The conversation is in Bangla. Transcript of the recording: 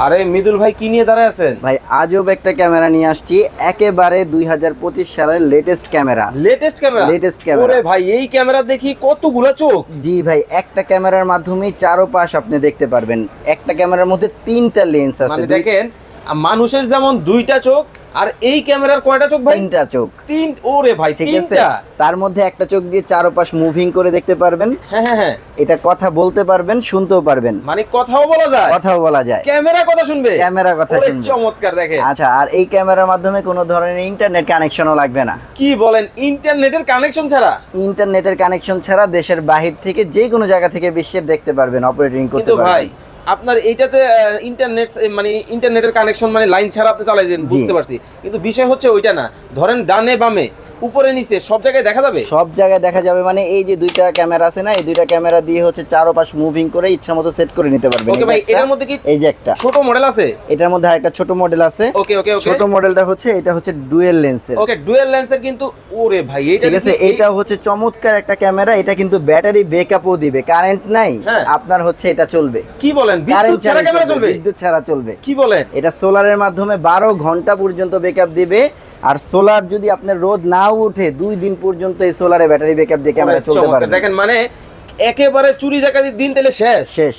আরে মৃদুল ভাই কি নিয়ে দাঁড়ায় আছেন? ভাই আজব একটা ক্যামেরা নিয়ে আসছি, একেবারে 2025 সালের latest camera. Latest camera? Latest camera. ওরে ভাই এই ক্যামেরা দেখি কতগুলো চোখ। জি ভাই, একটা ক্যামেরার মাধ্যমে চারোপাশ আপনি দেখতে পারবেন। একটা ক্যামেরার মধ্যে 3টা লেন্স আছে। মানে দেখেন মানুষের যেমন 2টা চোখ, আর এই ক্যামেরার কয়টা চোখ ভাই? 3টা চোখ। ওরে ভাই ঠিক আছে, 3টা। তার মধ্যে একটা চোখ দিয়ে চারোপাশ মুভিং করে দেখতে পারবেন। হ্যাঁ হ্যাঁ হ্যাঁ, এটা কথা বলতে পারবেন, শুনতেও পারবেন। মানে কথাও বলা যায়? কথাও বলা যায়। ক্যামেরা কথা শুনবে? ক্যামেরা কথা ওরে শুনবে। চমৎকার। দেখেন আচ্ছা, আর এই ক্যামেরার মাধ্যমে কোনো ধরনের ইন্টারনেট কানেকশনও লাগবে না। কি বলেন, ইন্টারনেটের কানেকশন ছাড়া? ইন্টারনেটের কানেকশন ছাড়া দেশের বাহির থেকে যে কোনো জায়গা থেকে বিশ্বের দেখতে পারবেন, অপারেটিং করতে কিন্তু ভাই পারবেন। আপনার এইটাতে ইন্টারনেট মানে ইন্টারনেটের কানেকশন মানে লাইন ছাড়া আপনি চালাই দেন, বুঝতে পারছি, কিন্তু বিষয় হচ্ছে ওইটা না। ধরেন ডানে বামে উপরে নিচে সব জায়গায় দেখা যাবে? সব জায়গায় দেখা যাবে, মানে এই যে 2টা ক্যামেরা আছে না, এই 2টা ক্যামেরা দিয়ে হচ্ছে চারপাশ মুভিং করে ইচ্ছা মতো সেট করে নিতে পারবেন। ওকে ভাই, এটার মধ্যে কি এই যে একটা ছোট মডেল আছে? এটার মধ্যে আরেকটা ছোট মডেল আছে। ওকে ওকে ওকে, ছোট মডেলটা হচ্ছে, এটা হচ্ছে ডুয়েল লেন্সের। ওকে ডুয়াল লেন্সের কিন্তু। ওরে ভাই এইটা ঠিক আছে, এটা হচ্ছে চমৎকার একটা ক্যামেরা। এটা কিন্তু ব্যাটারি ব্যাকআপও দিবে, কারেন্ট নাই হ্যাঁ। আপনার হচ্ছে এটা চলবে। কি বলেন, কারেন্ট বিদ্যুৎ ছাড়া ক্যামেরা চলবে? বিদ্যুৎ ছাড়া চলবে। কি বলেন? এটা সোলারের মাধ্যমে 12 ঘন্টা পর্যন্ত ব্যাকআপ দিবে। আর সোলার যদি আপনার রোদ নাও উঠে 2 দিন পর্যন্ত এই সোলারে ব্যাটারি ব্যাকআপ দিয়ে ক্যামেরা চলতে চমৎকার। পারবে। দেখেন মানে একেবারে চুরি ডাকাতির দিন তাহলে শেষ। শেষ।